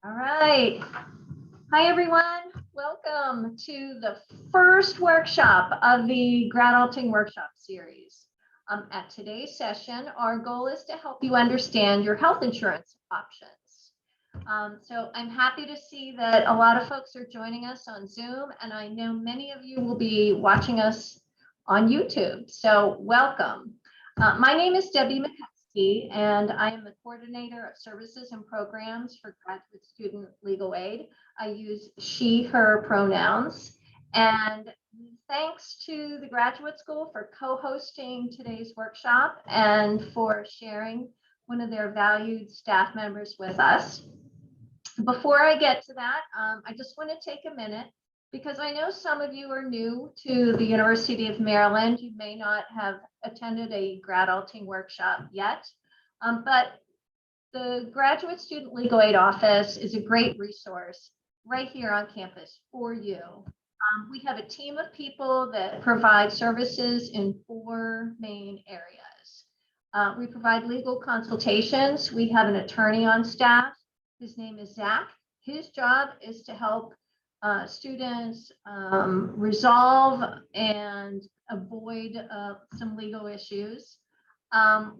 All right. Hi, everyone. Welcome to the first workshop of the GRadulting Workshop Series. At today's session, our goal is to help you understand your health insurance options. So I'm happy to see that a lot of folks are joining us on Zoom, and I know many of you will be watching us on YouTube. So welcome. My name is Debbie McCuskey, and I am the coordinator of services and programs for graduate student legal aid. I use she, her pronouns. And thanks to the Graduate School for co-hosting today's workshop and for sharing one of their valued staff members with us. Before I get to that, I just want to take a minute because I know some of you are new to the University of Maryland. You may not have attended a Graduating workshop yet, but the Graduate Student Legal Aid Office is a great resource right here on campus for you. We have a team of people that provide services in 4 main areas. We provide legal consultations. We have an attorney on staff. His name is Zach. His job is to help students resolve and avoid some legal issues.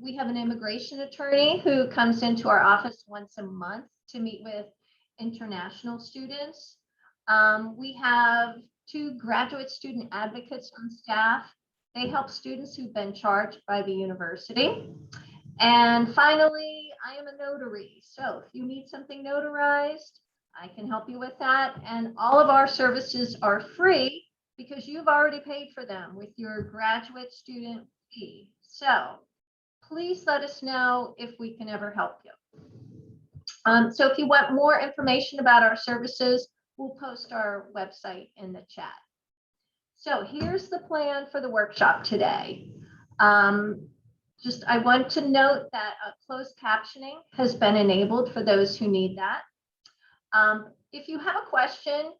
We have an immigration attorney who comes into our office once a month to meet with international students. We have 2 graduate student advocates on staff. They help students who've been charged by the university. And finally, I am a notary. So if you need something notarized, I can help you with that. And all of our services are free because you've already paid for them with your graduate student fee. So please let us know if we can ever help you. So if you want more information about our services, we'll post our website in the chat. So here's the plan for the workshop today. I want to note that closed captioning has been enabled for those who need that. If you have a question,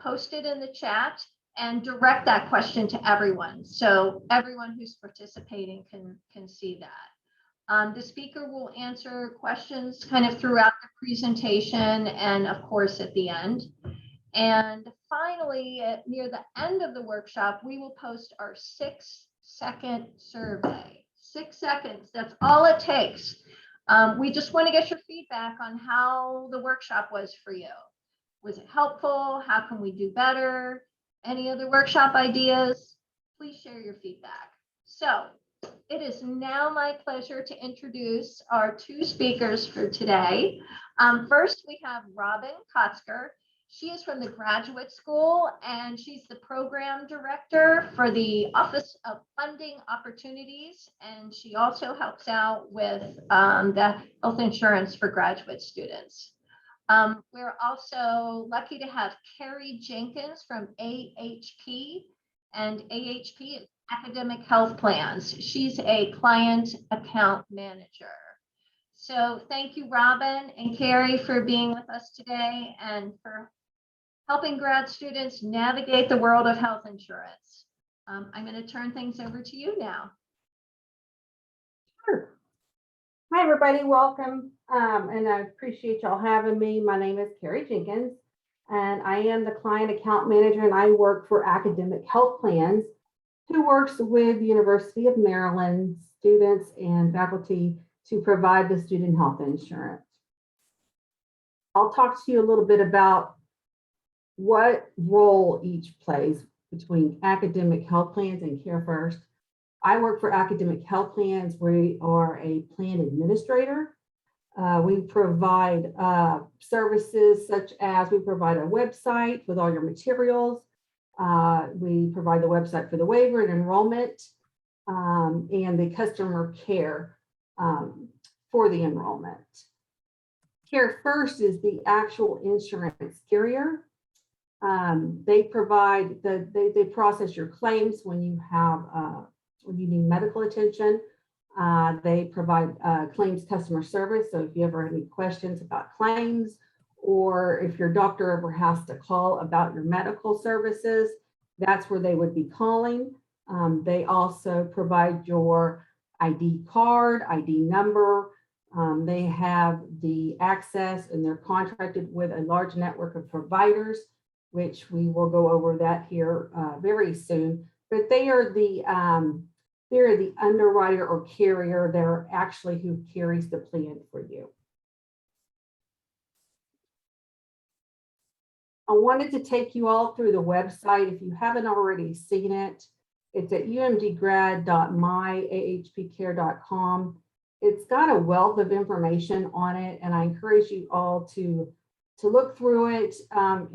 post it in the chat and direct that question to everyone. So everyone who's participating can see that. The speaker will answer questions kind of throughout the presentation and of course at the end. And finally, near the end of the workshop, we will post our 6-second survey. 6 seconds, that's all it takes. We just want to get your feedback on how the workshop was for you. Was it helpful? How can we do better? Any other workshop ideas? Please share your feedback. So it is now my pleasure to introduce our 2 speakers for today. First, we have Robyn Kotzker. She is from the Graduate School, and she's the program director for the Office of Funding Opportunities, and she also helps out with the health insurance for graduate students. We're also lucky to have Karri Jenkins from AHP, and AHP is Academic Health Plans. She's a client account manager. So thank you, Robyn and Karri, for being with us today and for helping grad students navigate the world of health insurance. I'm going to turn things over to you now. Sure. Hi, everybody. Welcome. And I appreciate y'all having me. My name is Karri Jenkins, and I am the client account manager, and I work for Academic Health Plans, who works with the University of Maryland students and faculty to provide the student health insurance. I'll talk to you a little bit about what role each plays between Academic Health Plans and CareFirst. I work for Academic Health Plans. We are a plan administrator. We provide services such as we provide a website with all your materials. We provide the website for the waiver and enrollment and the customer care for the enrollment. CareFirst is the actual insurance carrier. They provide they process your claims when you have when you need medical attention. They provide claims customer service. So if you ever have any questions about claims, or if your doctor ever has to call about your medical services, that's where they would be calling. They also provide your ID card, ID number, They have the access and they're contracted with a large network of providers, which we will go over that here very soon. But they are the underwriter or carrier. They're actually who carries the plan for you. I wanted to take you all through the website. If you haven't already seen it, it's at umdgrad.myahpcare.com. It's got a wealth of information on it, and I encourage you all to look through it.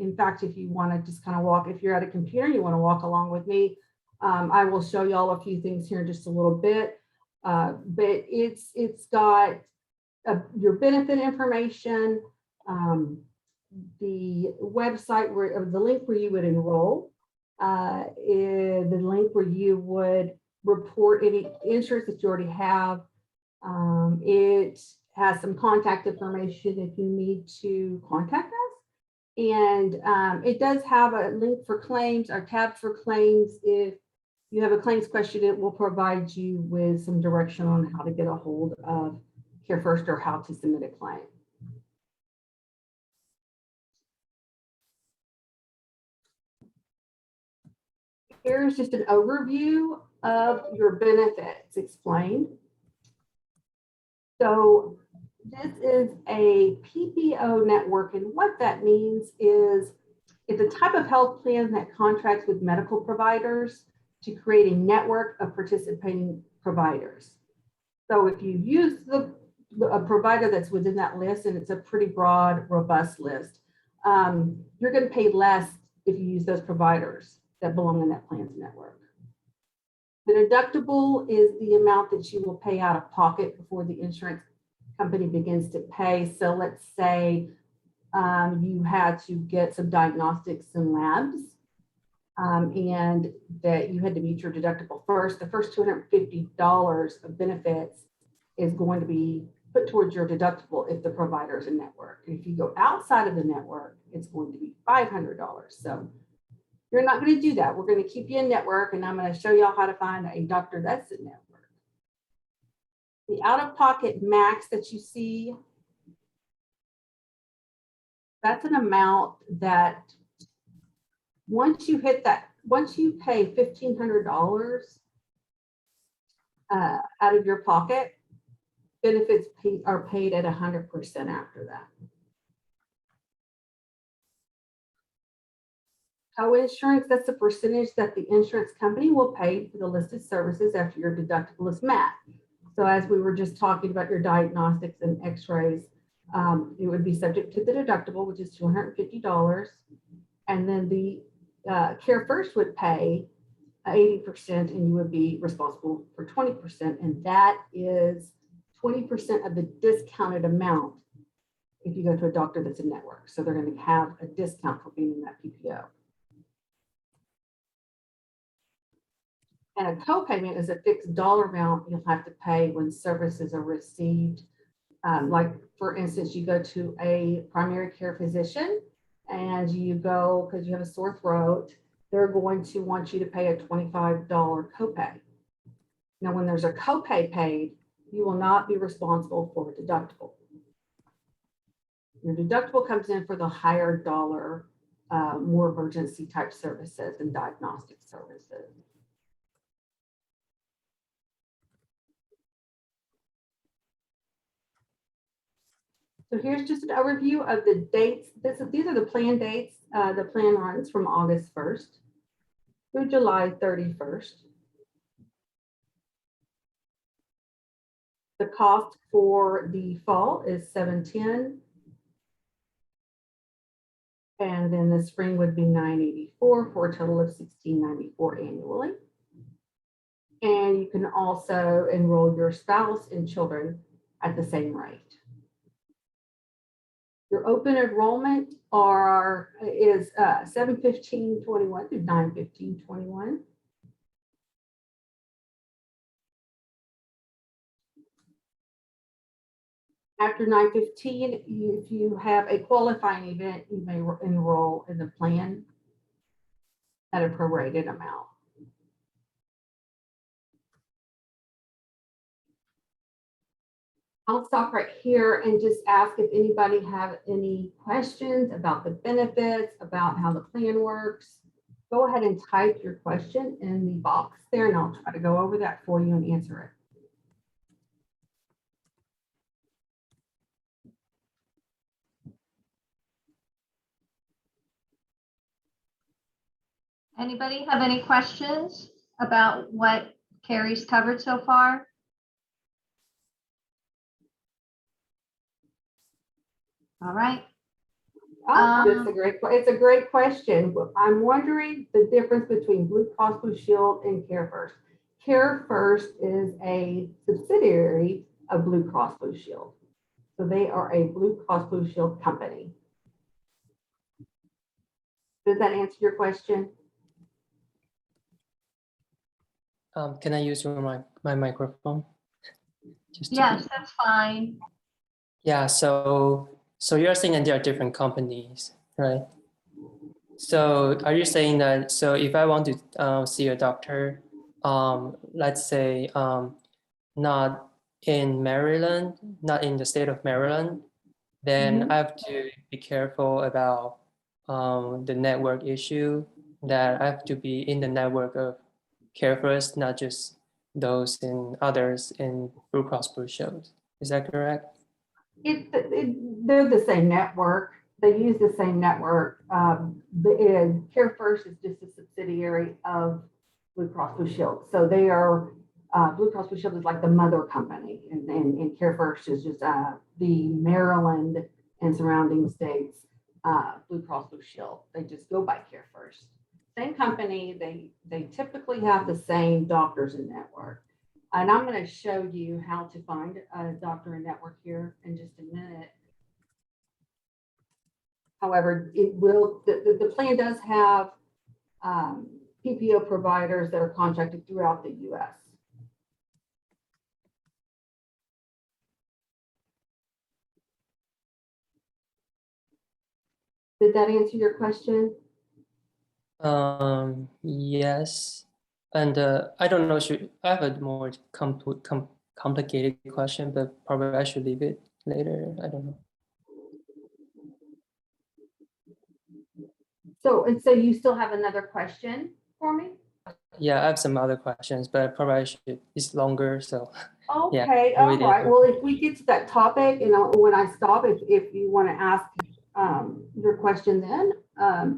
In fact, if you want to just kind of walk, if you're at a computer, you want to walk along with me, I will show you all a few things here in just a little bit. But it's got your benefit information, the website where the link where you would enroll, is the link where you would report any insurance that you already have. It has some contact information if you need to contact us. And it does have a link for claims or tab for claims. If you have a claims question, it will provide you with some direction on how to get a hold of CareFirst or how to submit a claim. Here's just an overview of your benefits explained. So this is a PPO network, and what that means is it's a type of health plan that contracts with medical providers to create a network of participating providers. So if you use a provider that's within that list, and it's a pretty broad, robust list, you're going to pay less if you use those providers that belong in that plan's network. The deductible is the amount that you will pay out of pocket before the insurance company begins to pay. So let's say you had to get some diagnostics and labs, and that you had to meet your deductible first. The first $250 of benefits is going to be put towards your deductible if the provider is a network. If you go outside of the network, it's going to be $500. So you're not going to do that. We're going to keep you in network, and I'm going to show y'all how to find a doctor that's in network. The out-of-pocket max that you see, that's an amount that once you hit that, once you pay $1,500 out of your pocket, benefits are paid at 100% after that. Co-insurance, that's the percentage that the insurance company will pay for the listed services after your deductible is met. So as we were just talking about your diagnostics and x-rays, it would be subject to the deductible, which is $250. And then the CareFirst would pay 80%, and you would be responsible for 20%. And that is 20% of the discounted amount if you go to a doctor that's a network. So they're going to have a discount for being in that PPO. And a copayment is a fixed dollar amount you'll have to pay when services are received. Like, for instance, you go to a primary care physician and you go because you have a sore throat, they're going to want you to pay a $25 copay. Now, when there's a copay paid, you will not be responsible for a deductible. Your deductible comes in for the higher dollar, more emergency type services and diagnostic services. So here's just an overview of the dates. These are the plan dates. The plan runs from August 1st through July 31st. The cost for the fall is $710. And then the spring would be $984 for a total of $1,694 annually. And you can also enroll your spouse and children at the same rate. Your open enrollment is 7/15/21 through 9/15/21. After 9/15, if you have a qualifying event, you may enroll in the plan at a prorated amount. I'll stop right here and just ask if anybody have any questions about the benefits, about how the plan works. Go ahead and type your question in the box there, and I'll try to go over that for you and answer it. Anybody have any questions about what Karri's covered so far? All right. Oh, it's a great question. I'm wondering the difference between Blue Cross Blue Shield and CareFirst. CareFirst is a subsidiary of Blue Cross Blue Shield. So they are a Blue Cross Blue Shield company. Does that answer your question? Can I use my microphone? Yes, that's fine. Yeah, so you're saying that there are different companies, right? So are you saying that, so if I want to see a doctor, let's say not in Maryland, not in the state of Maryland, then I have to be careful about the network issue, that I have to be in the network of CareFirst, not just those in others in Blue Cross Blue Shield. Is that correct? They're the same network. They use the same network. CareFirst is just a subsidiary of Blue Cross Blue Shield. So they are, Blue Cross Blue Shield is like the mother company, and CareFirst is just the Maryland and surrounding states Blue Cross Blue Shield. They just go by CareFirst. Same company. They typically have the same doctors in network. And I'm going to show you how to find a doctor in network here in just a minute. However, it will, the plan does have PPO providers that are contracted throughout the US. Did that answer your question? Yes. And I don't know, I have a more complicated question, but probably I should leave it later. I don't know. So you still have another question for me? Yeah, I have some other questions, but probably I should, it's longer, so. Okay, Yeah, all right. Well, if we get to that topic, and when I stop, if you want to ask your question then,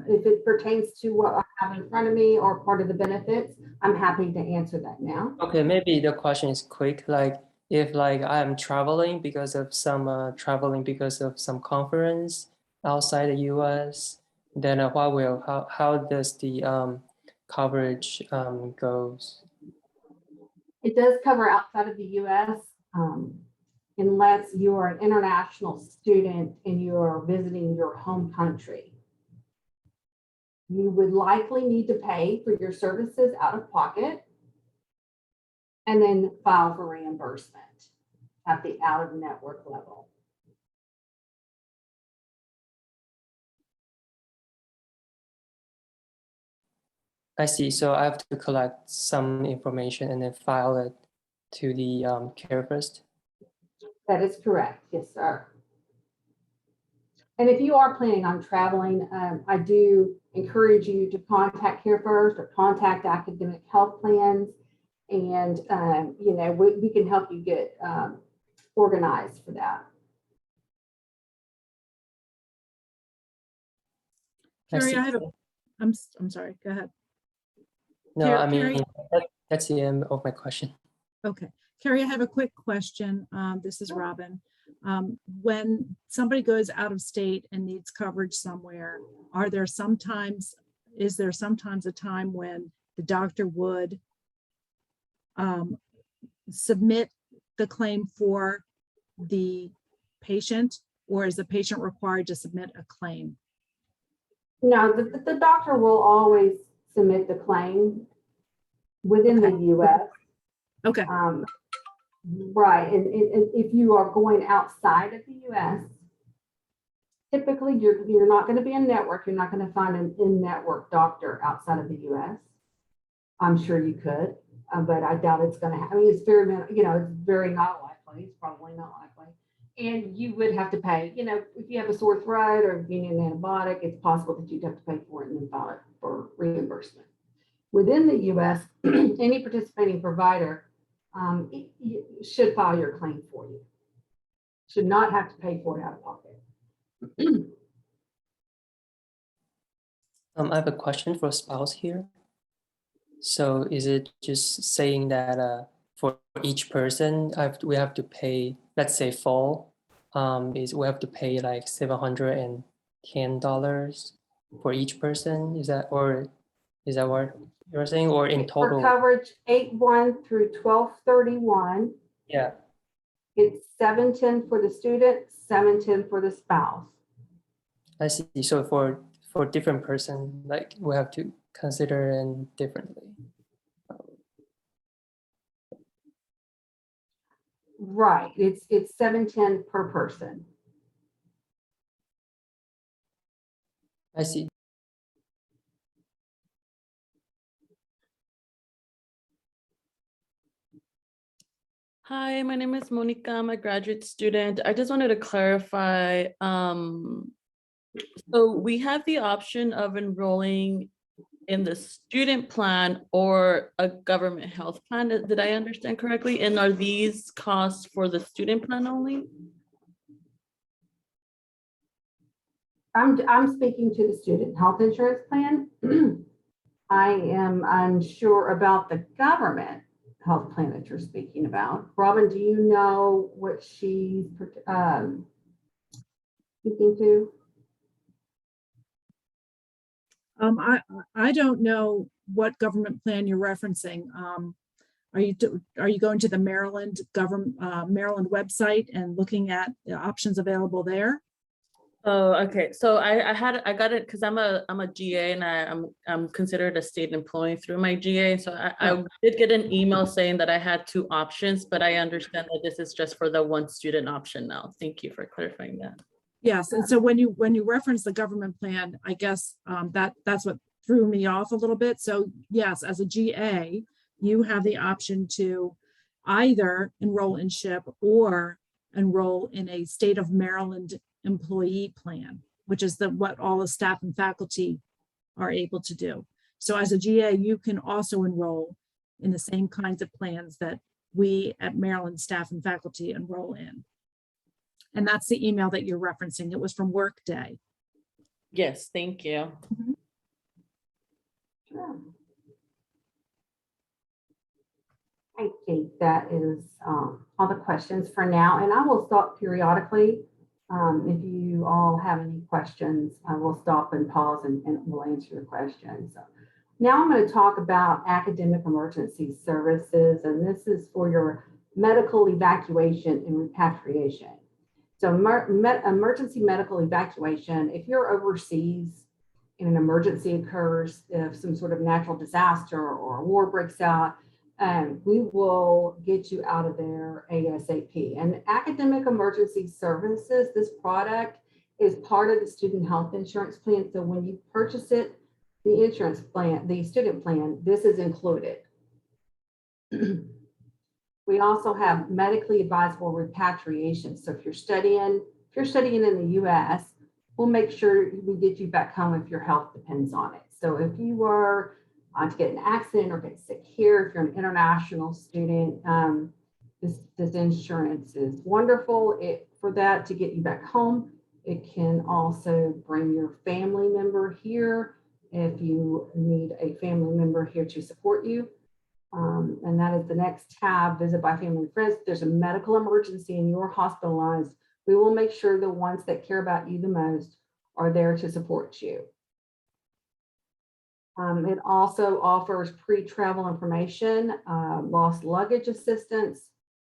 if it pertains to what I have in front of me or part of the benefits, I'm happy to answer that now. Okay, maybe the question is quick, like if like I'm traveling because of some conference outside the US, then how does the coverage goes? It does cover outside of the US, unless you are an international student and you are visiting your home country. You would likely need to pay for your services out of pocket and then file for reimbursement at the out-of-network level. I see. So I have to collect some information and then file it to the CareFirst. That is correct. Yes, sir. And if you are planning on traveling, I do encourage you to contact CareFirst or contact academic health plans. And, you know, we can help you get organized for that. Karri, I'm sorry, go ahead. No, I mean, Karri, that's the end of my question. okay. Karri, I have a quick question. This is Robyn. When somebody goes out of state and needs coverage somewhere, is there sometimes a time when the doctor would submit the claim for the patient, or is the patient required to submit a claim? No, the doctor will always submit the claim within the US. Okay. Right, and if you are going outside of the US, typically you're not going to be in network. You're not going to find an in-network doctor outside of the US. I'm sure you could, but I doubt it's going to happen. I mean, it's very, you know, it's very not likely likely, it's probably not likely. And you would have to pay, if you have a sore throat or if you need an antibiotic, it's possible that you'd have to pay for it and then file it for reimbursement. Within the US, any participating provider should file your claim for you. Should not have to pay for it out of pocket. I have a question for spouse here. So is it just saying that for each person, we have to pay, let's say fall, we have to pay like $710 for each person? Is that what you're saying, or in For total? coverage 8/1 through 12/31, Yeah, it's $710 for the student, $710 for the spouse. I see. So for different person, like we have to consider it differently. Right, it's $710 per person. I see. Hi, my name is Monica. I'm a graduate student. I just wanted to clarify. So we have the option of enrolling in the student plan or a government health plan. Did I understand correctly? And are these costs for the student plan only? I'm speaking to the student health insurance plan. I am unsure about the government health plan that you're speaking about. Robyn, do you know what she's speaking to? I don't know what government plan you're referencing. Are you going to the Maryland Maryland website and looking at the options available there? Oh, okay. So I got it because I'm a GA and I'm considered a state employee through my GA. So I did get an email saying that I had two options, but I understand that this is just for the one student option now. Thank you for clarifying that. Yes, and so when you reference the government plan, I guess that's what threw me off a little bit. So yes, as a GA, you have the option to either enroll in SHIP or enroll in a state of Maryland employee plan, which is what all the staff and faculty are able to do. So as a GA, you can also enroll in the same kinds of plans that we at Maryland staff and faculty enroll in. And that's the email that you're referencing. It was from Workday. Yes, thank you. Sure. I think that is all the questions for now, and I will stop periodically. If you all have any questions, I will stop and pause and we'll answer your questions. So now I'm going to talk about academic emergency services, and this is for your medical evacuation and repatriation. So emergency medical evacuation, if you're overseas and an emergency occurs, if some sort of natural disaster or a war breaks out, we will get you out of there ASAP. And academic emergency services, this product is part of the student health insurance plan. So when you purchase it, the insurance plan, the student plan, this is included. We also have medically advisable repatriation. So if you're studying in the US, we'll make sure we get you back home if your health depends on it. So if you were to get an accident or get sick here, if you're an international student, this insurance is wonderful for that to get you back home. It can also bring your family member here if you need a family member here to support you. And that is the next tab, visit by family and friends. If there's a medical emergency and you're hospitalized, we will make sure the ones that care about you the most are there to support you. It also offers pre-travel information, lost luggage assistance,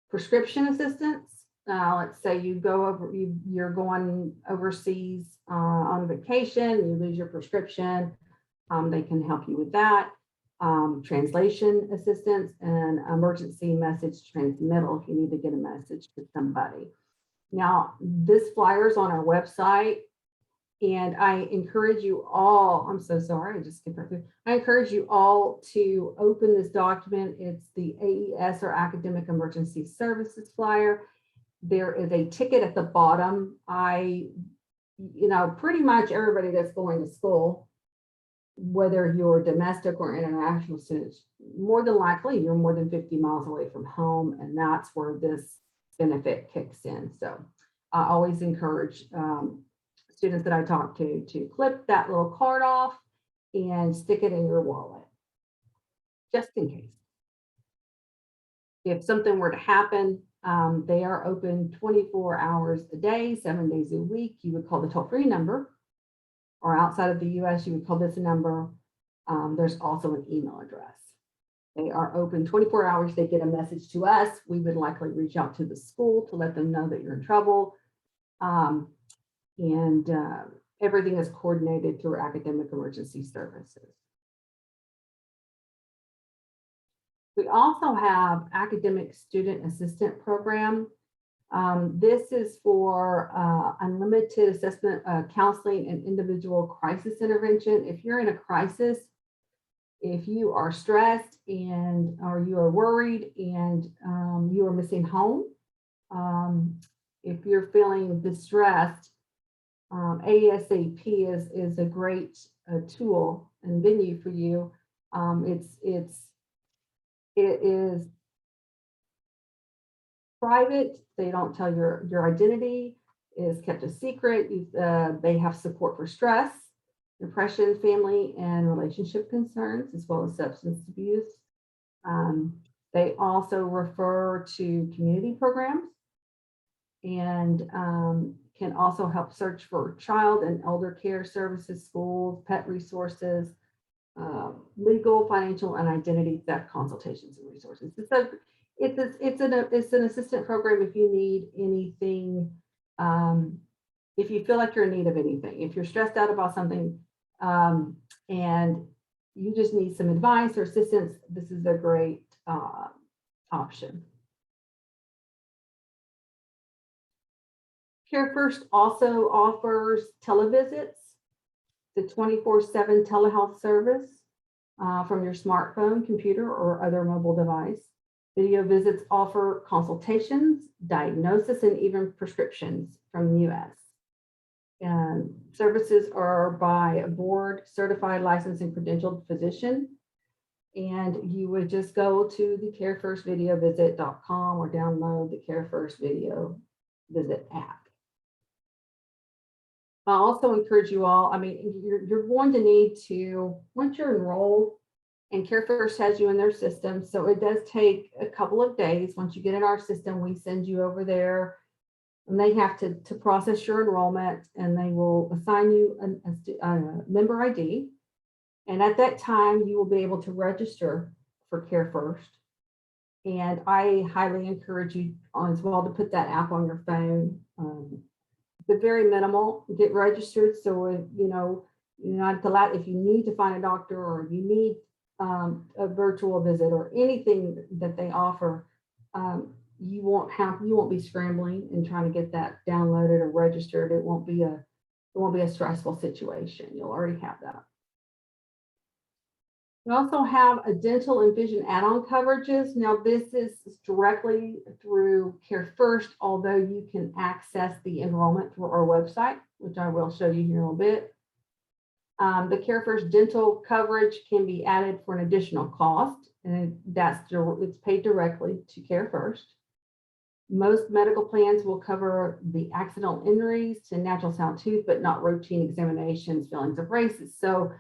prescription assistance. Let's say you're going overseas on vacation, you lose your prescription, they can help you with that. Translation assistance and emergency message transmittal if you need to get a message to somebody. Now, this flyer is on our website, and I encourage you all, I'm so sorry, I just skipped right through. I encourage you all to open this document. It's the AES or Academic Emergency Services flyer. There is a ticket at the bottom. Pretty much everybody that's going to school, whether you're domestic or international students, more than likely you're more than 50 miles away from home, and that's where this benefit kicks in. So I always encourage students that I talk to clip that little card off and stick it in your wallet, just in case. If something were to happen, they are open 24 hours a day, 7 days a week. You would call the toll-free number, or outside of the US, you would call this number. There's also an email address. They are open 24 hours. They get a message to us. We would likely reach out to the school to let them know that you're in trouble. Everything is coordinated through academic emergency services. We also have academic student assistant program. This is for unlimited assessment, counseling, and individual crisis intervention. If you're in a crisis, if you are stressed or you are worried and you are missing home, if you're feeling distressed, ASAP is a great tool and venue for you. It is private. They don't tell your identity. It is kept a secret. They have support for stress, depression, family and relationship concerns, as well as substance abuse. They also refer to community programs and can also help search for child and elder care services, schools, pet resources, legal, financial, and identity theft consultations and resources. It's an assistant program if you need anything, if you feel like you're in need of anything, if you're stressed out about something and you just need some advice or assistance, this is a great option. CareFirst also offers televisits, the 24/7 telehealth service from your smartphone, computer, or other mobile device. Video visits offer consultations, diagnosis, and even prescriptions from the US. And services are by a board certified, licensed, and credentialed physician. And you would just go to the CareFirstVideoVisit.com or download the CareFirst Video Visit app. I also encourage you all, you're going to need to, once you're enrolled, and CareFirst has you in their system, so it does take a couple of days. Once you get in our system, we send you over there, and they have to process your enrollment, and they will assign you a member ID. And at that time, you will be able to register for CareFirst. And I highly encourage you as well to put that app on your phone. But very minimal. Get registered, so you're not allowed. If you need to find a doctor or you need a virtual visit or anything that they offer, you won't be scrambling and trying to get that downloaded or registered. It won't be a stressful situation. You'll already have that. We also have a dental and vision add-on coverages. Now, this is directly through CareFirst, although you can access the enrollment through our website, which I will show you here in a little bit. The CareFirst dental coverage can be added for an additional cost, and it's paid directly to CareFirst. Most medical plans will cover the accidental injuries to natural sound tooth, but not routine examinations, fillings, or braces. So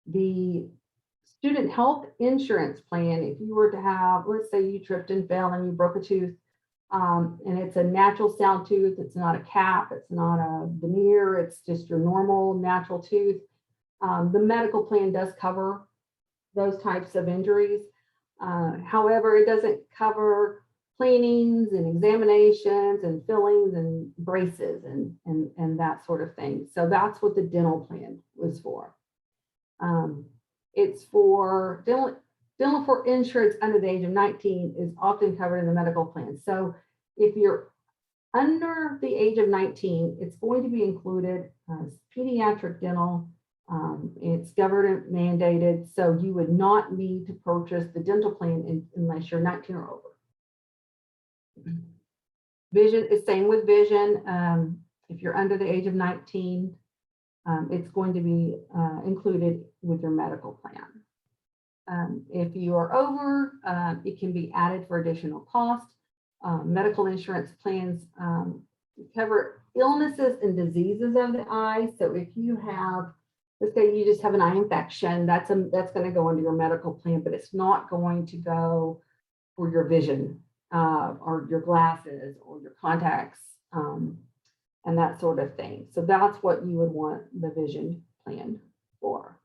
the student health insurance plan, if you were to have, let's say you tripped and fell and you broke a tooth, and it's a natural sound tooth, it's not a cap, it's not a veneer, it's just your normal natural tooth. The medical plan does cover those types of injuries. However, it doesn't cover cleanings and examinations and fillings and braces and that sort of thing. So that's what the dental plan was for. It's for dental for insurance under the age of 19 is often covered in the medical plan. So if you're under the age of 19, it's going to be included as pediatric dental. It's government mandated, so you would not need to purchase the dental plan unless you're 19 or over. Vision is same with vision. If you're under the age of 19, it's going to be included with your medical plan. If you are over, it can be added for additional cost. Medical insurance plans cover illnesses and diseases of the eye. So if you have, let's say you just have an eye infection, that's going to go into your medical plan, but it's not going to go for your vision or your glasses or your contacts and that sort of thing. So that's what you would want the vision plan for.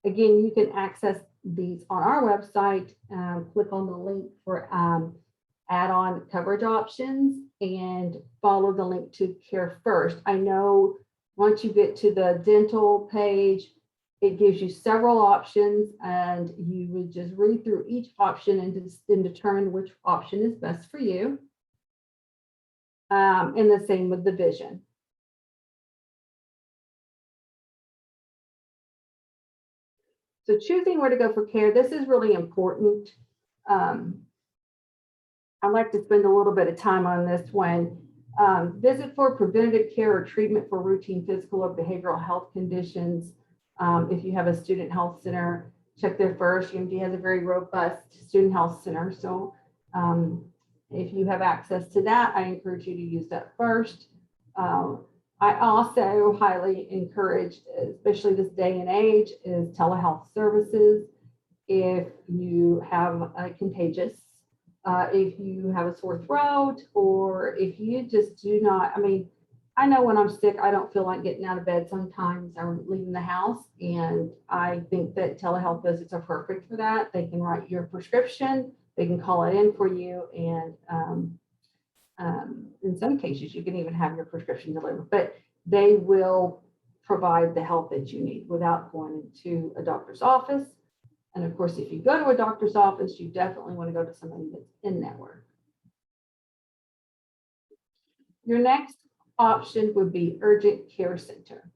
Again, you can access these on our website. Click on the link for add-on coverage options and follow the link to CareFirst. I know once you get to the dental page, it gives you several options, and you would just read through each option and determine which option is best for you. And the same with the vision. So choosing where to go for care, this is really important. I'd like to spend a little bit of time on this one. Visit for preventative care or treatment for routine physical or behavioral health conditions. If you have a student health center, check there first. UMD has a very robust student health center. So if you have access to that, I encourage you to use that first. I also highly encourage, especially this day and age, is telehealth services. If you have a contagious, if you have a sore throat, or if you just do not, I mean, I know when I'm sick, I don't feel like getting out of bed sometimes. I'm leaving the house, and I think that telehealth visits are perfect for that. They can write your prescription, they can call it in for you, and in some cases, you can even have your prescription delivered, but they will provide the help that you need without going to a doctor's office. And of course, if you go to a doctor's office, you definitely want to go to somebody that's in network. Your next option would be urgent care center.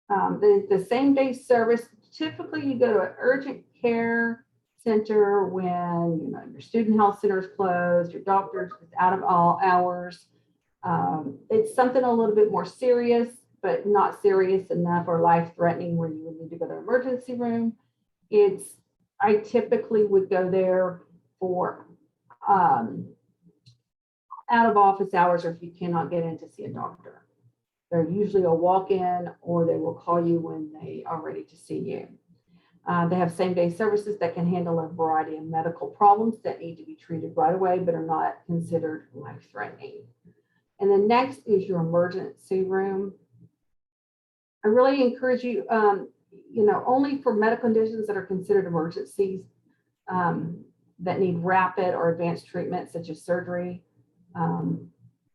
The same day service, typically you go to an urgent care center when your student health center is closed, your doctor's is out of all hours. It's something a little bit more serious, but not serious enough or life-threatening where you would need to go to the emergency room. I typically would go there for out of office hours, or if you cannot get in to see a doctor. They're usually a walk-in, or they will call you when they are ready to see you. They have same-day services that can handle a variety of medical problems that need to be treated right away, but are not considered life-threatening. And then next is your emergency room. I really encourage you, only for medical conditions that are considered emergencies that need rapid or advanced treatment, such as surgery.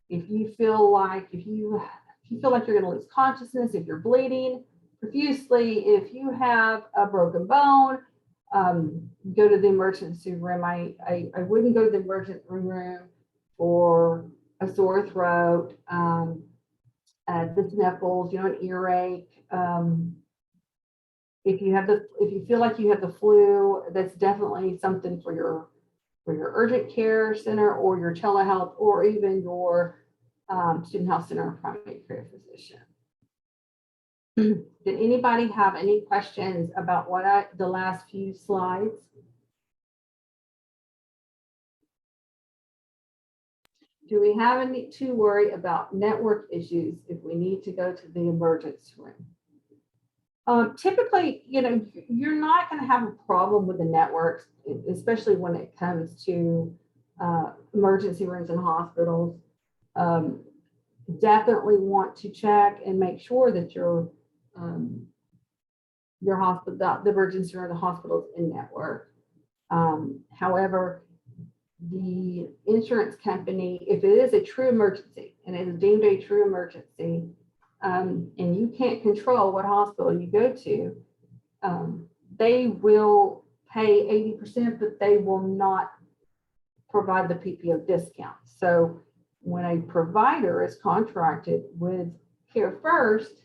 If you feel like you're going to lose consciousness, if you're bleeding profusely, if you have a broken bone, go to the emergency room. I wouldn't go to the emergency room for a sore throat, the sniffles, an earache. If you feel like you have the flu, that's definitely something for your urgent care center or your telehealth, or even your student health center or primary care physician. Did anybody have any questions about the last few slides? Do we have any to worry about network issues if we need to go to the emergency room? Typically, you're not going to have a problem with the networks, especially when it comes to emergency rooms and hospitals. Definitely want to check and make sure that your hospital, the emergency room, the hospital is in network. However, the insurance company, if it is a true emergency and it is deemed a true emergency, and you can't control what hospital you go to, they will pay 80%, but they will not provide the PPO discount. So when a provider is contracted with CareFirst,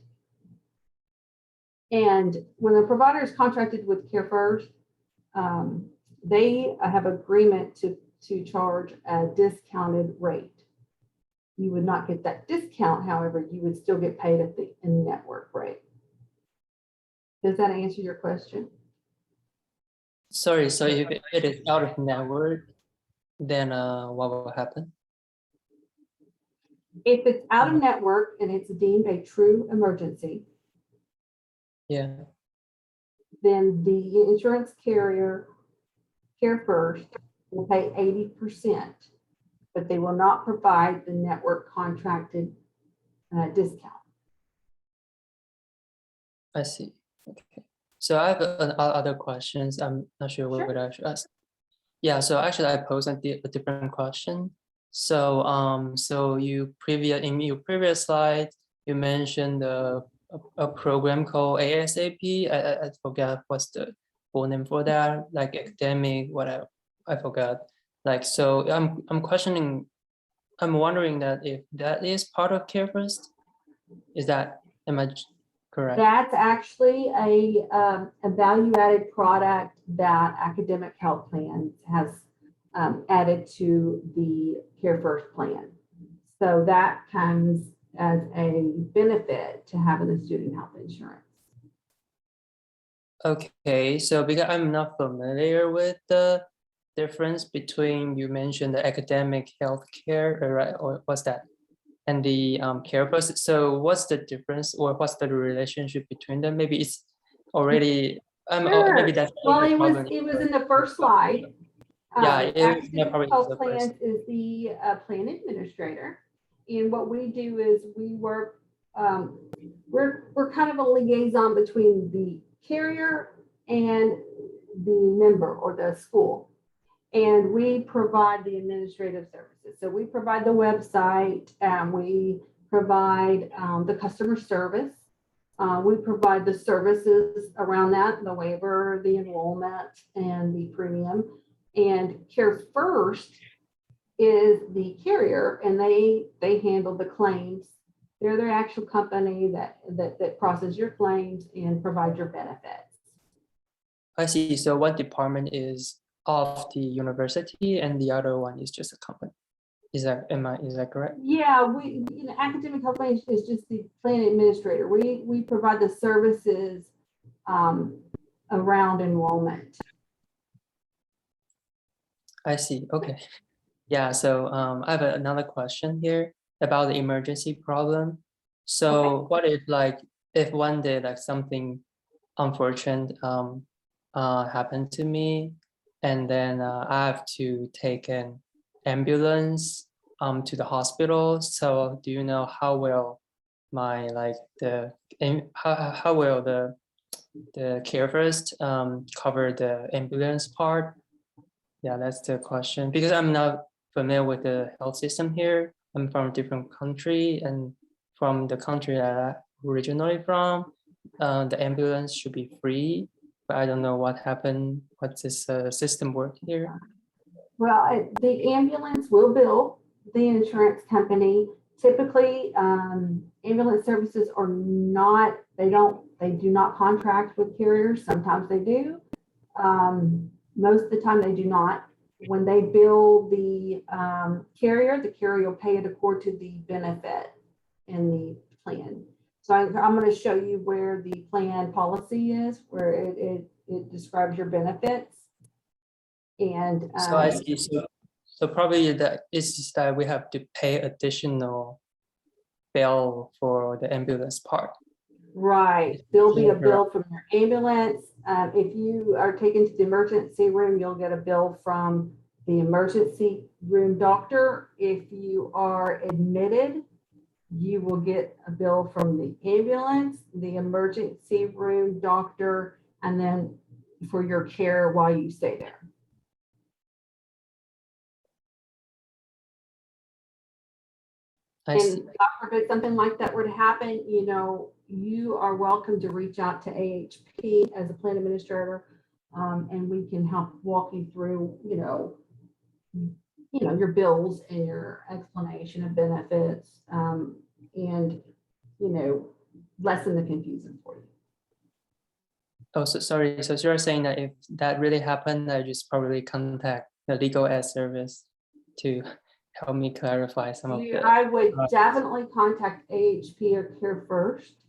and when the provider is contracted with CareFirst, they have agreement to charge a discounted rate. You would not get that discount, however, you would still get paid at the in-network rate. Does that answer your question? Sorry, so if it is out of network, then what will happen? If it's out of network and it's deemed a true emergency, Yeah, then the insurance carrier, CareFirst, will pay 80%, but they will not provide the network contracted discount. I see. Okay. So I have other questions. I'm not sure Sure. what I should ask. Yeah, so actually I posed a different question. So so in your previous slide, you mentioned a program called ASAP. I forgot what's the full name for that, like academic, whatever. I forgot. Like, so I'm questioning, I'm wondering that if that is part of CareFirst, am I correct? That's actually a value-added product that Academic Health Plans has added to the CareFirst plan. So that comes as a benefit to having the student health insurance. Okay, so because I'm not familiar with the difference between, you mentioned the academic healthcare, right? Or what's that? And the CareFirst. So what's the difference, or what's the relationship between them? Maybe it's already, Sure. maybe that's Well, the it was problem. in the first slide. Yeah, it was Academic probably Health the first. Plans is the plan administrator. And what we do is we work, we're kind of a liaison between the carrier and the member or the school. And we provide the administrative services. So we provide the website, we provide the customer service. We provide the services around that, the waiver, the enrollment, and the premium. And CareFirst is the carrier, and they handle the claims. They're the actual company that processes your claims and provides your benefits. I see. So one department is of the university and the other one is just a company. Is that correct? Yeah, Academic Health Plan is just the plan administrator. We provide the services around enrollment. I see. Okay. Yeah. So I have another question here about the emergency problem. So what if one day like something unfortunate happened to me, and then I have to take an ambulance to the hospital. So do you know how will my how will the CareFirst cover the ambulance part? Yeah, that's the question, because I'm not familiar with the health system here. I'm from a different country, and from the country that I'm originally from, the ambulance should be free, but I don't know what happened. What's this system work here? Well, the ambulance will bill the insurance company. Typically, ambulance services are not, they do not contract with carriers. Sometimes they do. Most of the time they do not. When they bill the carrier will pay it according to the benefit in the plan. So I'm going to show you where the plan policy is, where it describes your benefits. And So I see. So probably that is that we have to pay additional bill for the ambulance part. right, there'll be a bill from your ambulance. If you are taken to the emergency room, you'll get a bill from the emergency room doctor. If you are admitted, you will get a bill from the ambulance, the emergency room doctor, and then for your care while you stay there. I see. And God forbid something like that were to happen, you are welcome to reach out to AHP as a plan administrator, and we can help walk you through, your bills and your explanation of benefits, and lessen the confusion for you. Oh, so sorry. So you're saying that if that really happened, I just probably contact the legal aid service to help me clarify some of the. I would definitely contact AHP or CareFirst.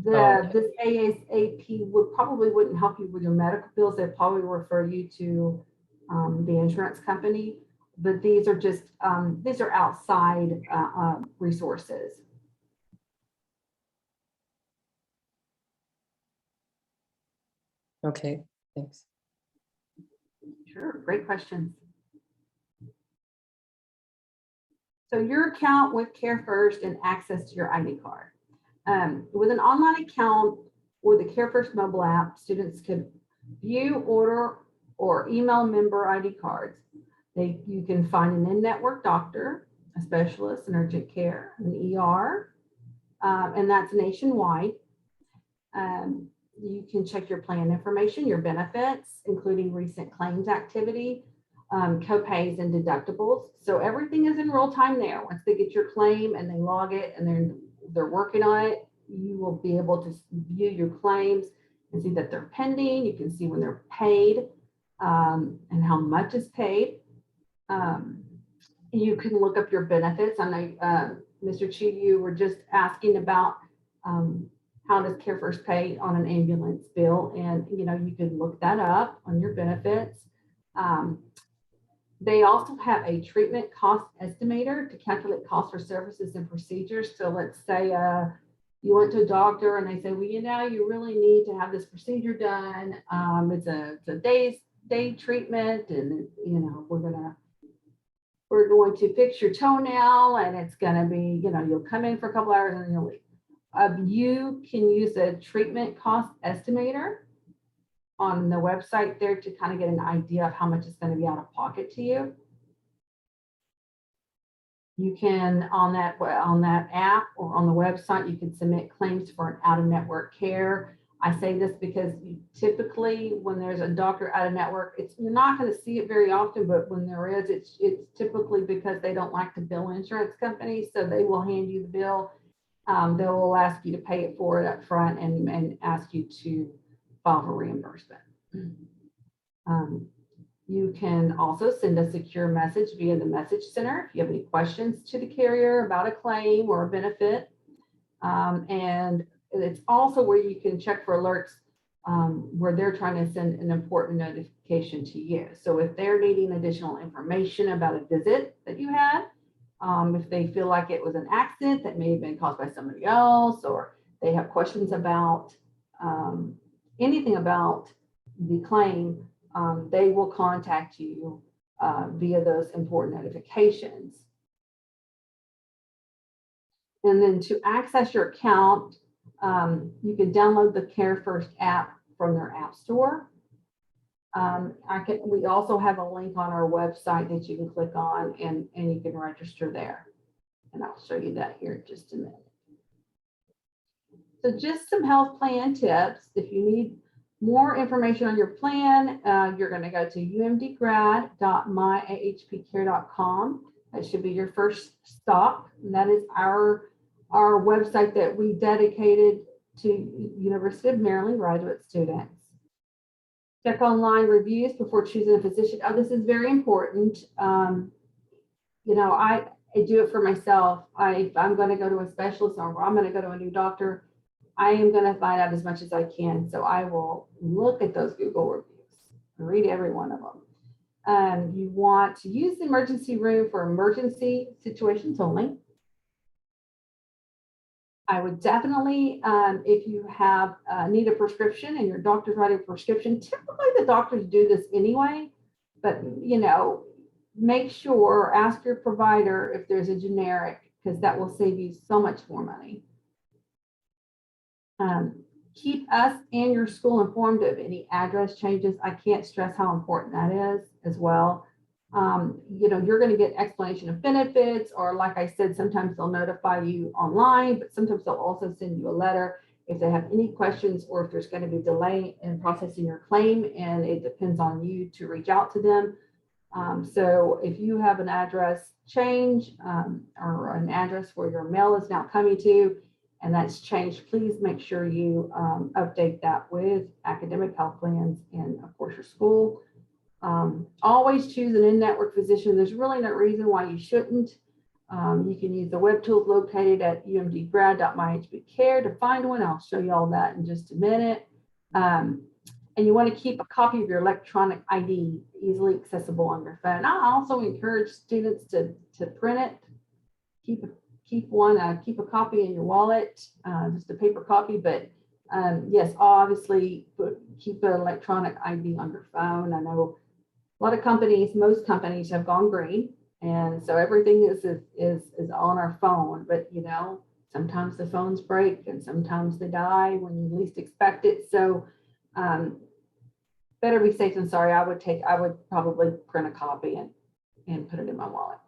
Okay. This ASAP wouldn't help you with your medical bills. They'd probably refer you to the insurance company. But these are just these are outside resources. Okay, thanks. Sure, great questions. So your account with CareFirst and access to your ID card. With an online account or the CareFirst mobile app, students can view, order, or email member ID cards. You can find an in-network doctor, a specialist in urgent care, an ER, and that's nationwide. You can check your plan information, your benefits, including recent claims activity, co-pays and deductibles. So everything is in real time there. Once they get your claim and they log it and they're working on it, you will be able to view your claims and see that they're pending. You can see when they're paid and how much is paid. You can look up your benefits. I know, Mr. Chi, you were just asking about how does CareFirst pay on an ambulance bill, and you could look that up on your benefits. They also have a treatment cost estimator to calculate costs for services and procedures. So let's say you went to a doctor and they say, well, you really need to have this procedure done. It's a day treatment, and we're going to fix your toenail, and it's going to be, you'll come in for a couple hours and then you'll leave. You can use a treatment cost estimator on the website there to kind of get an idea of how much it's going to be out of pocket to you. You can, on that app or on the website, you can submit claims for an out-of-network care. I say this because typically when there's a doctor out of network, you're not going to see it very often, but when there is, it's typically because they don't like to bill insurance companies. So they will hand you the bill. They will ask you to pay it for it up front and ask you to file for reimbursement. You can also send a secure message via the message center if you have any questions to the carrier about a claim or a benefit. And it's also where you can check for alerts where they're trying to send an important notification to you. So if they're needing additional information about a visit that you had, if they feel like it was an accident that may have been caused by somebody else, or they have questions about anything about the claim, they will contact you via those important notifications. And then to access your account, you can download the CareFirst app from their app store. We also have a link on our website that you can click on and you can register there. And I'll show you that here in just a minute. So just some health plan tips. If you need more information on your plan, you're going to go to umdgrad.myahpcare.com. That should be your first stop. And that is our website that we dedicated to University of Maryland graduate students. Check online reviews before choosing a physician. Oh, this is very important. I do it for myself. If I'm going to go to a specialist or I'm going to go to a new doctor, I am going to find out as much as I can. So I will look at those Google reviews and read every one of them. You want to use the emergency room for emergency situations only. I would definitely, if you have need a prescription and your doctor's writing a prescription, typically the doctors do this anyway, but make sure, ask your provider if there's a generic, because that will save you so much more money. Keep us and your school informed of any address changes. I can't stress how important that is as well. You're going to get explanation of benefits, or like I said, sometimes they'll notify you online, but sometimes they'll also send you a letter if they have any questions, or if there's going to be delay in processing your claim, and it depends on you to reach out to them. So if you have an address change or an address where your mail is now coming to, and that's changed, please make sure you update that with academic health plans and of course your school. Always choose an in-network physician. There's really no reason why you shouldn't. You can use the web tools located at umdgrad.myhbcare to find one. I'll show you all that in just a minute. And you want to keep a copy of your electronic ID easily accessible on your phone. I also encourage students to print it. Keep a copy in your wallet, just a paper copy. But yes, obviously keep an electronic ID on your phone. I know a lot of companies, most companies have gone green. And so everything is on our phone, but you know, sometimes the phones break and sometimes they die when you least expect it. So better be safe than sorry. I would probably print a copy and put it in my wallet.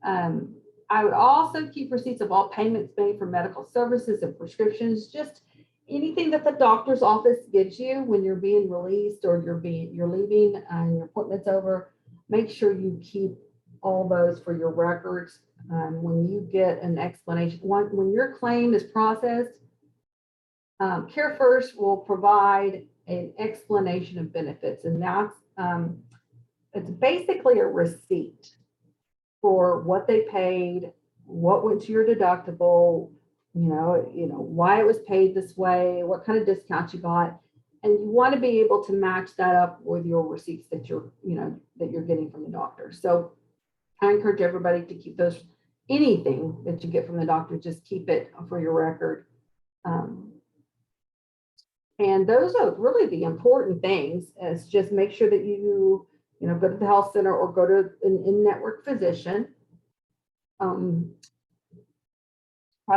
I would also keep receipts of all payments made for medical services and prescriptions, just anything that the doctor's office gives you when you're being released or you're leaving and your appointment's over. Make sure you keep all those for your records. When you get an explanation, when your claim is processed, CareFirst will provide an explanation of benefits, and that's it's basically a receipt for what they paid, what went to your deductible, you know why it was paid this way, what kind of discounts you got, and you want to be able to match that up with your receipts that you're getting from the doctor. So I encourage everybody to keep those. Anything that you get from the doctor, just keep it for your record. And those are really the important things. Is just make sure that you go to the health center or go to an in-network physician. Try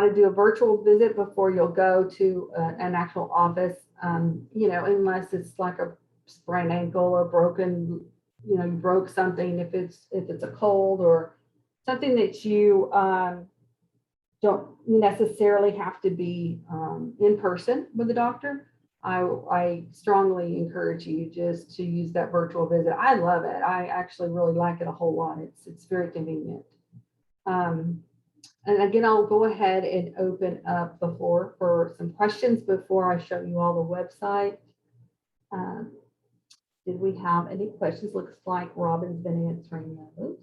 to do a virtual visit before you'll go to an actual office. Unless it's like a sprained ankle or broken. You broke something, if it's a cold or something that you don't necessarily have to be in person with the doctor. I strongly encourage you just to use that virtual visit. I love it. I actually really like it a whole lot. It's very convenient. And again, I'll go ahead and open up the floor for some questions before I show you all the website. Did we have any questions? Looks like Robyn's been answering those.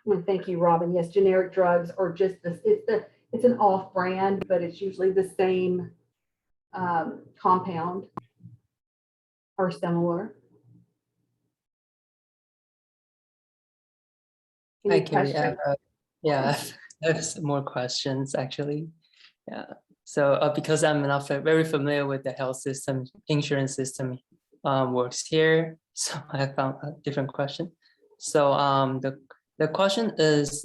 Well, thank you, Robyn. Yes, generic drugs or just this. It's an off brand, but it's usually the same compound or similar. Hi, Karri. I have some more questions actually. Yeah. So because I'm not very familiar with the health system, insurance system works here, so I found a different question. So the question is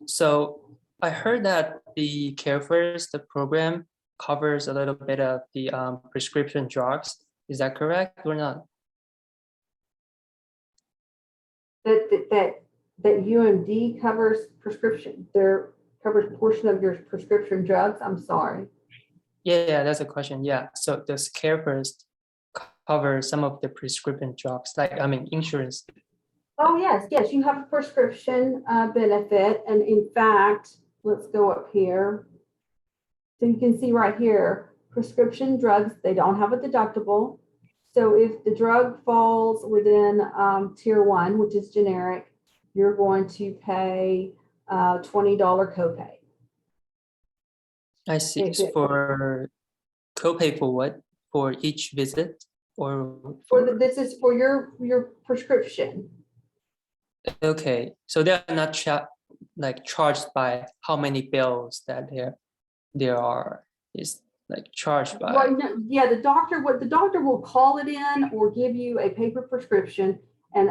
so I heard that the CareFirst, the program, covers a little bit of the prescription drugs. Is that correct or not? That UMD covers prescription. There covers a portion of your prescription drugs. I'm sorry. Yeah, that's a question. Yeah. So does CareFirst cover some of the prescription drugs, insurance? Oh, yes. You have a prescription benefit. And in fact, let's go up here. So you can see right here, prescription drugs, they don't have a deductible. So if the drug falls within tier 1, which is generic, you're going to pay $20 copay. I see. For copay for what? For each visit, or this is for your prescription. Okay, so they're not charged by how many bills that there are. Is charged by. Well, no, yeah, the doctor will call it in or give you a paper prescription and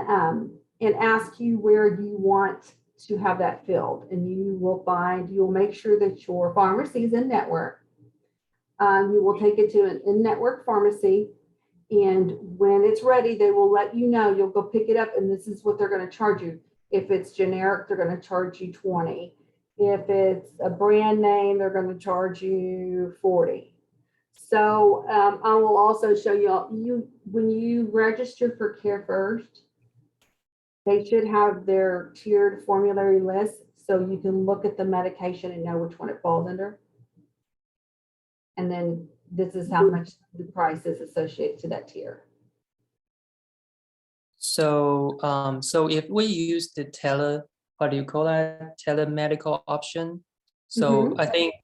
ask you where you want to have that filled, and you'll make sure that your pharmacy is in network. You will take it to an in-network pharmacy, and when it's ready, they will let you know. You'll go pick it up, and this is what they're going to charge you. If it's generic, they're going to charge you $20. If it's a brand name, they're going to charge you $40. So I will also show you when you register for CareFirst, they should have their tiered formulary list, so you can look at the medication and know which one it falls under. And then this is how much the price is associated to that tier. So if we use the what do you call that? Telemedical option. So I think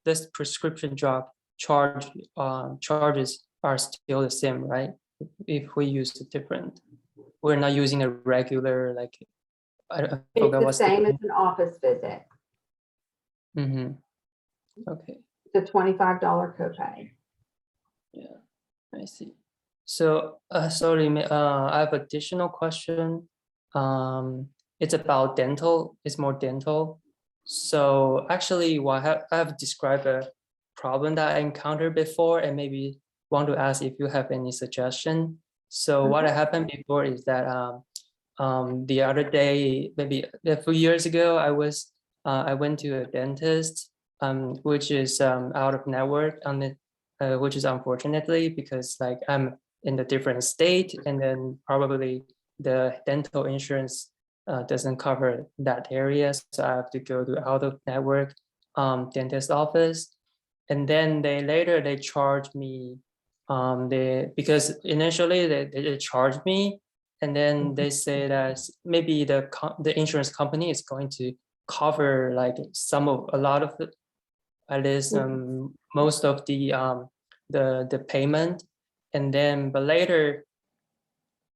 this prescription drug charges are still the same, right? If we use a different, we're not using a regular, like, I It's forgot the what's same as an office visit. Okay, It's a $25 copay. yeah, I see. So, sorry, I have additional question. It's about dental. It's more dental. So actually, I have described a problem that I encountered before, and maybe want to ask if you have any suggestion. So what happened before is that the other day, maybe a few years ago, I went to a dentist, which is out of network, which is unfortunately because like I'm in a different state, and then probably the dental insurance doesn't cover that area, so I have to go to out of network dentist office, and then they charge me because initially they charged me, and then they say that maybe the insurance company is going to cover like a lot of the, at least most of the payment, and then but later,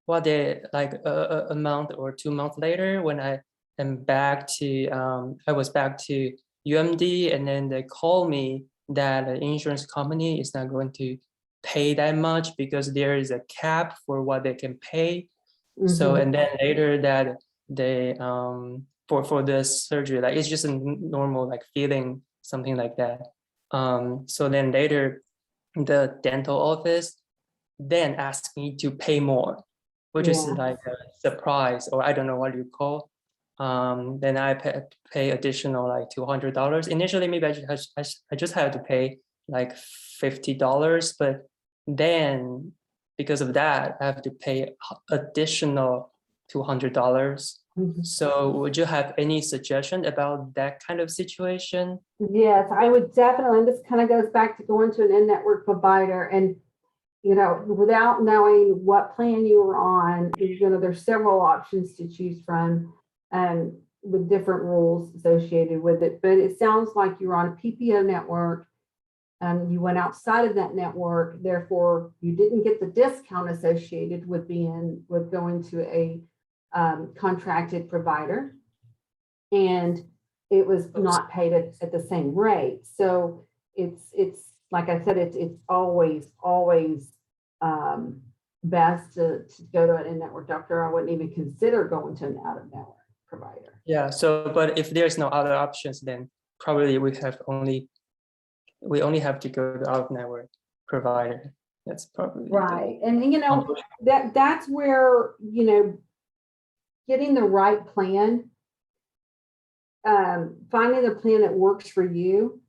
what they like a month or 2 months later, when I was back to UMD, and then they call me that the insurance company is not going to pay that much because there is a cap for what they can pay. So, and then later that they for the surgery, like it's just a normal like feeling, something like that. So then later the dental office then asked me to pay more, which is like a surprise, or I don't know what you call. Then I pay additional like $200. Initially, maybe I just had to pay like $50, but then because of that, I have to pay additional $200. So would you have any suggestion about that kind of situation? Yes, I would definitely, and this kind of goes back to going to an in-network provider, and without knowing what plan you were on, there's several options to choose from, with different rules associated with it. But it sounds like you're on a PPO network, you went outside of that network, therefore you didn't get the discount associated with going to a contracted provider, and it was not paid at the same rate. So it's like I said, it's always best to go to an in-network doctor. I wouldn't even consider going to an out-of-network provider. Yeah. So, but if there's no other options, then probably we only have to go to out-of-network provider. That's probably right. And that's where getting the right plan, finding the plan that works for you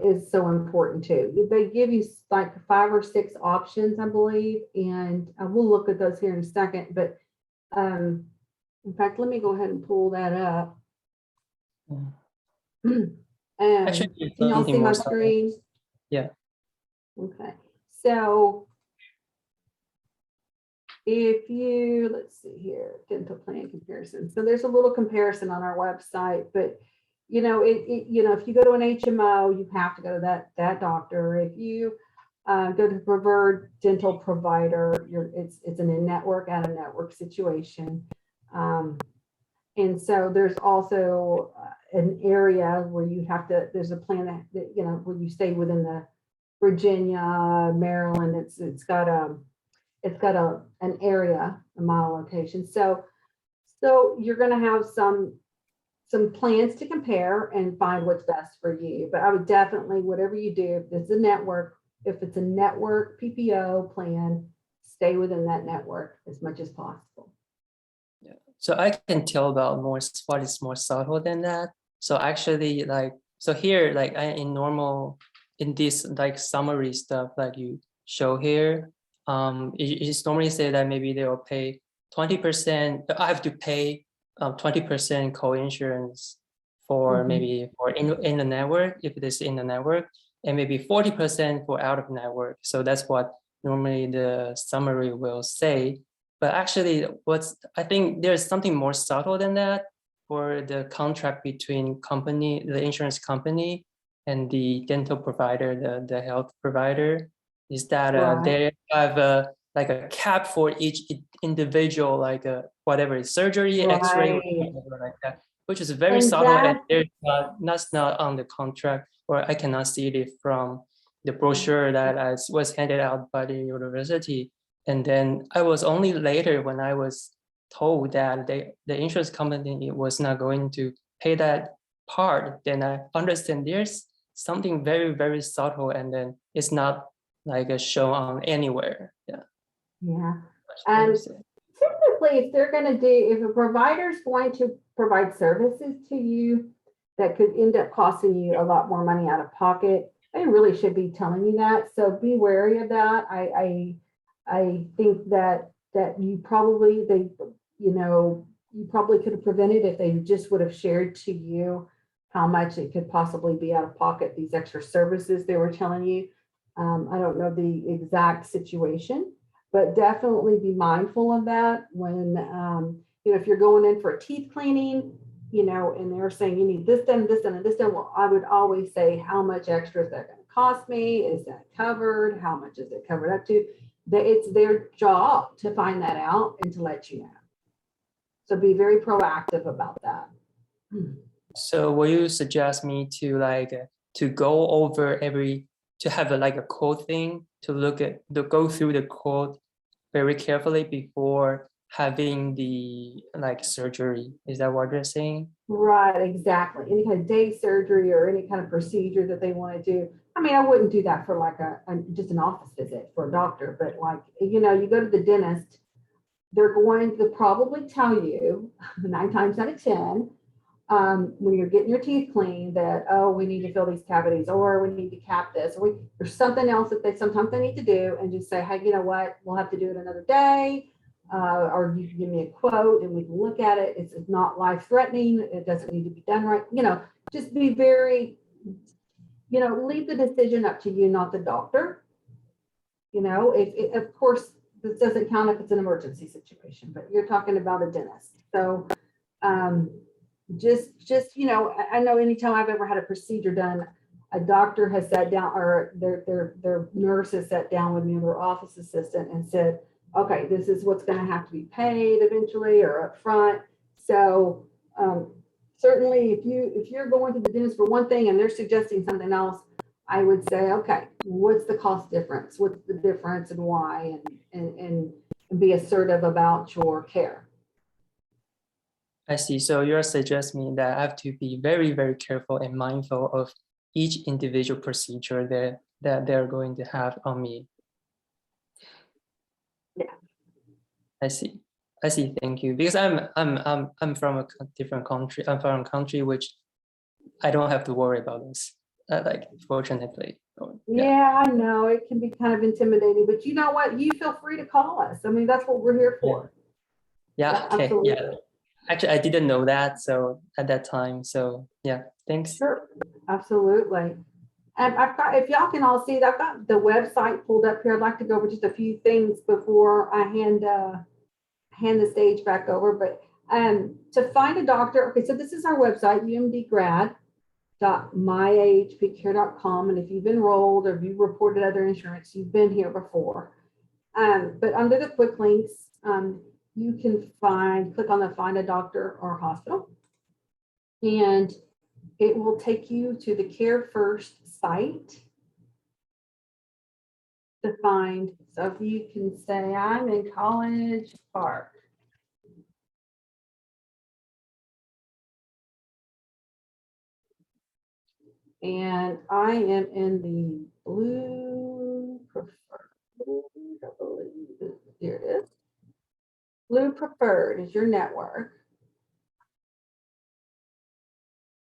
is so important too. They give you like 5 or 6 options, I believe, and we'll look at those here in a second. But in fact, let me go ahead and pull that up. Actually, Can y'all see my screen? Yeah. Okay. So if you, let's see here, dental plan comparison. So there's a little comparison on our website, but if you go to an HMO, you have to go to that doctor. If you go to the preferred dental provider, it's an in-network, out-of-network situation. And so there's also an area where there's a plan that where you stay within the Virginia, Maryland. It's got an area, a mile location. So you're going to have some plans to compare and find what's best for you. But I would definitely, whatever you do, if it's a network PPO plan, stay within that network as much as possible. Yeah. So I can tell about what is more subtle than that. So actually, here, in this like summary stuff like you show here, it's normally say that maybe they will pay 20%. I have to pay 20% co-insurance for maybe in the network, if it is in the network, and maybe 40% for out of network. So that's what normally the summary will say. But actually, I think there's something more subtle than that for the contract between the insurance company and the dental provider, the health provider, is that Right. they have like a cap for each individual, like whatever surgery, X-ray, or Right. whatever like that, which is very And subtle, and that, there's that's not on the contract, or I cannot see it from the brochure that was handed out by the university. And then I was only later when I was told that the insurance company was not going to pay that part, then I understand there's something very, very subtle, and then it's not like a show on anywhere. Yeah. yeah. That's what I And say. typically, if a provider is going to provide services to you that could end up costing you a lot more money out of pocket, they really should be telling you that. So be wary of that. I think that you probably you probably could have prevented if they just would have shared to you how much it could possibly be out of pocket, these extra services they were telling you. I don't know the exact situation, but definitely be mindful of that when, if you're going in for a teeth cleaning, and they're saying you need this done, this done, and this done. Well, I would always say, how much extra is that going to cost me? Is that covered? How much is it covered up to? It's their job to find that out and to let you know. So be very proactive about that. So will you suggest me to go over to have like a quote thing to go through the quote very carefully before having the surgery? Is that what you're saying? Right, exactly. Any kind of day surgery or any kind of procedure that they want to do. I mean, I wouldn't do that for like just an office visit for a doctor, but you go to the dentist, they're going to probably tell you 9 times out of 10, when you're getting your teeth cleaned that, oh, we need to fill these cavities, or we need to cap this, or there's something else that sometimes they need to do, and just say, hey, you know what, we'll have to do it another day. Or you can give me a quote and we can look at it. It's not life-threatening. It doesn't need to be done right. Just be very, leave the decision up to you, not the doctor. Of course, this doesn't count if it's an emergency situation, but you're talking about a dentist. So I know anytime I've ever had a procedure done, a doctor has sat down, or their nurse has sat down with me, or their office assistant, and said, okay, this is what's going to have to be paid eventually or up front. So certainly if you're going to the dentist for one thing and they're suggesting something else, I would say, okay, what's the cost difference? What's the difference and why? And be assertive about your care. I see. So you're suggesting that I have to be very, very careful and mindful of each individual procedure that they're going to have on me. Yeah. I see. Thank you. Because I'm from a different country. I'm from a country which I don't have to worry about this. Fortunately. Yeah, I know it can be kind of intimidating, but you know what? You feel free to call us. I mean, that's what we're here for. Yeah. Okay. Absolutely. Yeah. Actually, I didn't know that. So at that time. So yeah. Thanks. Sure. Absolutely. And I've got, if y'all can all see, I've got the website pulled up here. I'd like to go over just a few things before I hand the stage back over. But to find a doctor, okay, so this is our website, umdgrad.myahpcare.com. And if you've enrolled or if you've reported other insurance, you've been here before. But under the quick links, you can click on the find a doctor or hospital. And it will take you to the CareFirst site to find. So if you can say, I'm in College Park. And I am in the Blue Preferred. Here it is. Blue Preferred is your network.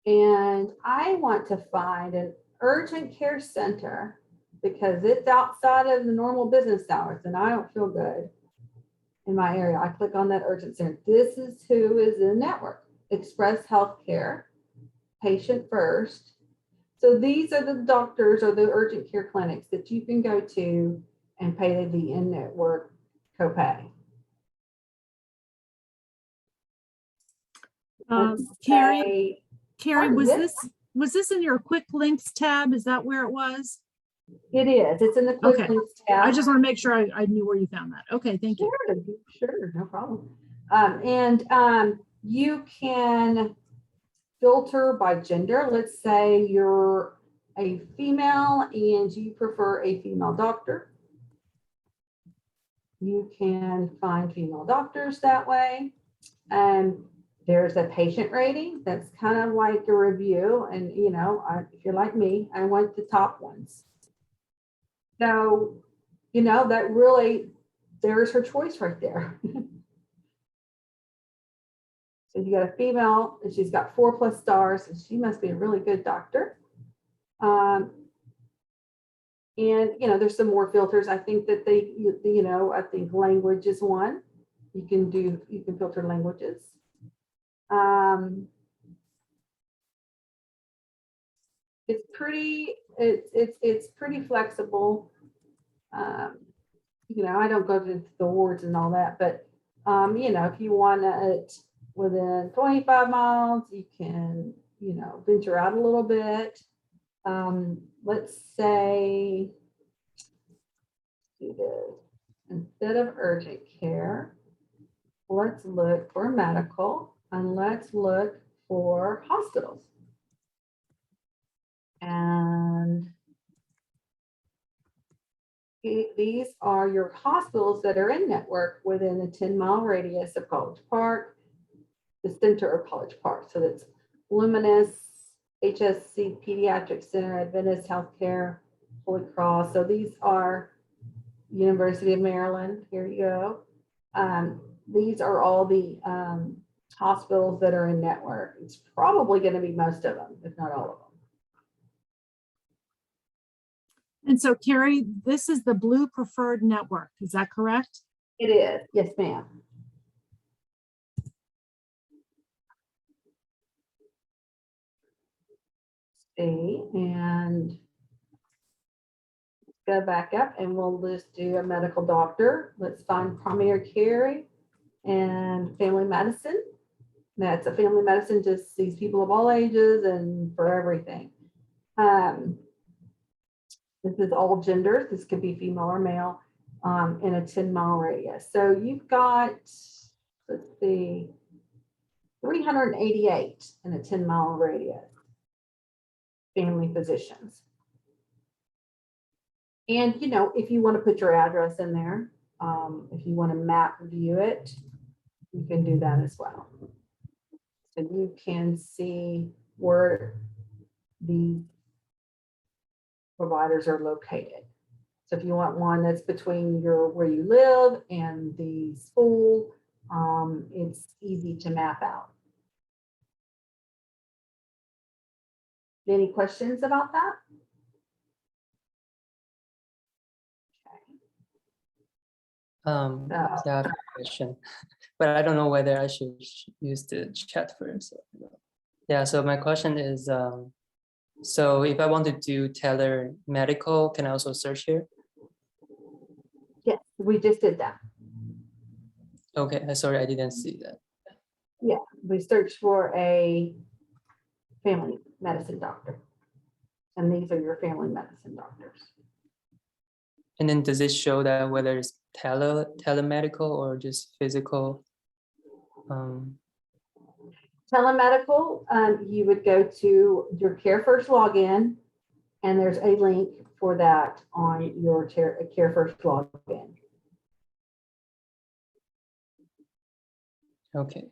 And I want to find an urgent care center because it's outside of the normal business hours and I don't feel good in my area. I click on that urgent center. This is who is in the network. Express Healthcare, Patient First. So these are the doctors or the urgent care clinics that you can go to and pay the in-network copay. let's Karri, say- Karri, was yes. this in your quick links tab? Is that where it was? It is. It's in the quick Okay. links tab. I just want to make sure I knew where you found that. Okay, thank you. Sure, no problem. You can filter by gender. Let's say you're a female and you prefer a female doctor. You can find female doctors that way. And there's a patient rating that's kind of like a review. And, you know, if you're like me, I want the top ones. So, you know, that really, there's her choice right there. So you got a female and she's got 4+ stars, and she must be a really good doctor. And, you know, there's some more filters. I think that I think language is one. You can filter languages. It's pretty flexible. You know, I don't go into the words and all that, but you know, if you want it within 25 miles, you can, you know, venture out a little bit. Let's say, do this. Instead of urgent care, let's look for medical, and let's look for hospitals. And these are your hospitals that are in network within a 10-mile radius of College Park, the center of College Park. So that's Luminous, HSC Pediatric Center, Adventist Healthcare, Holy Cross. So these are University of Maryland. Here you go. These are all the hospitals that are in network. It's probably going to be most of them, if not all of them. And so, Karri, this is the Blue Preferred Network. Is that correct? It is. Yes, ma'am. See, and go back up and we'll just do a medical doctor. Let's find primary care and family medicine. That's a family medicine, just sees people of all ages and for everything. This is all genders. This could be female or male in a 10-mile radius. So you've got, let's see, 388 in a 10-mile radius, family physicians. And, you know, if you want to put your address in there, if you want to map view it, you can do that as well. So you can see where the providers are located. So if you want one that's between where you live and the school, it's easy to map out. Any questions about that? Yeah, I have a question, but I don't know whether I should use the chat first. Yeah, so my question is, so if I want to do telemedical, can I also search here? Yes, we just did that. Okay, sorry, I didn't see that. Yeah, we searched for a family medicine doctor. And these are your family medicine doctors. And then does it show that whether it's telemedical or just physical? Telemedical, you would go to your CareFirst login, and there's a link for that on your CareFirst login. Okay.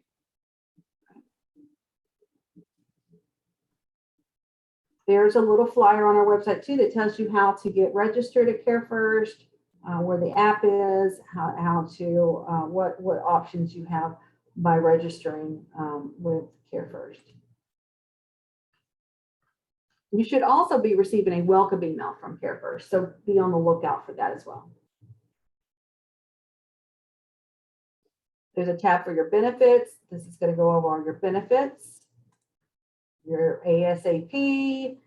There's a little flyer on our website too that tells you how to get registered at CareFirst, where the app is, how to, what options you have by registering with CareFirst. You should also be receiving a welcome email from CareFirst, so be on the lookout for that as well. There's a tab for your benefits. This is going to go over all your benefits, your ASAP,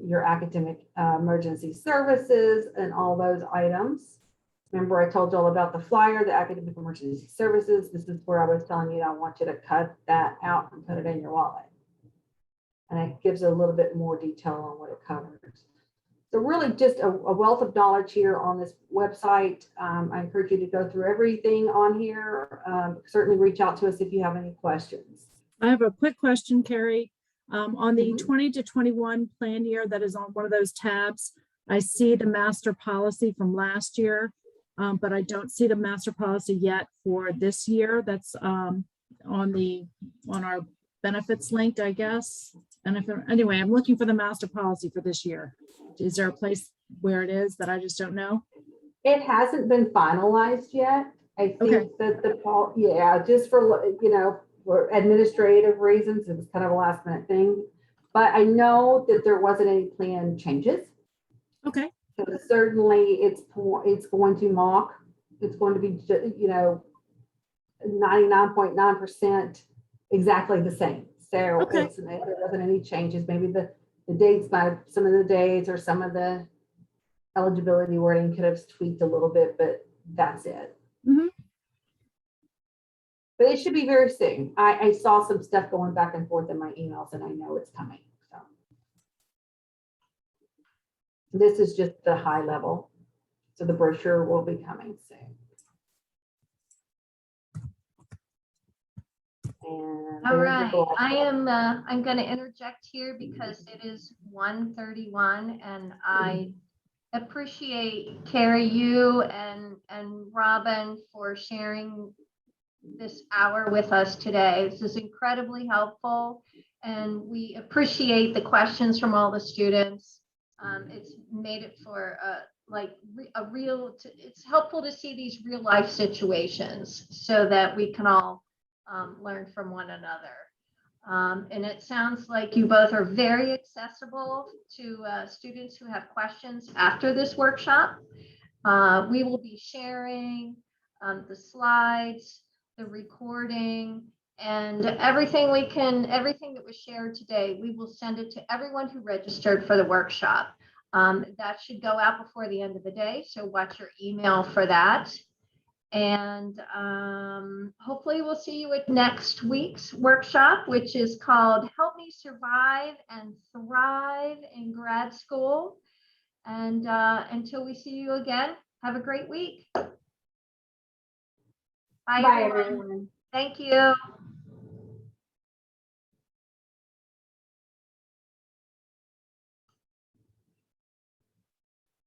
your academic emergency services, and all those items. Remember I told you all about the flyer, the academic emergency services. This is where I was telling you, I want you to cut that out and put it in your wallet. And it gives a little bit more detail on what it covers. So really just a wealth of knowledge here on this website. I encourage you to go through everything on here. Certainly reach out to us if you have any questions. I have a quick question, Karri. On the Mhm. 20 to 21 plan year that is on one of those tabs, I see the master policy from last year, but I don't see the master policy yet for this year. That's on our benefits link, I guess. And anyway, I'm looking for the master policy for this year. Is there a place where it is that I just don't know? It hasn't been finalized yet. I think Okay. that just for, for administrative reasons, it was kind of a last minute thing. But I know that there wasn't any plan changes. Okay. So certainly it's going to mock. It's going to be, 99.9% exactly the same. So Okay. there wasn't any changes. Maybe the dates by some of the dates or some of the eligibility wording could have tweaked a little bit, but that's it. Mhm. But it should be very soon. I saw some stuff going back and forth in my emails and I know it's coming. So this is just the high level. So the brochure will be coming soon. And All there's the right, gloss. I'm going to interject here because it is 1:31 and I appreciate Karri, you and Robyn for sharing this hour with us today. This is incredibly helpful and we appreciate the questions from all the students. It's made it for it's helpful to see these real life situations so that we can all learn from one another. And it sounds like you both are very accessible to students who have questions after this workshop. We will be sharing the slides, the recording, and everything that was shared today, we will send it to everyone who registered for the workshop. That should go out before the end of the day, so watch your email for that. And hopefully we'll see you at next week's workshop, which is called Help Me Survive and Thrive in Grad School. And until we see you again, have a great week. Bye, Bye, everyone. everyone. Thank you.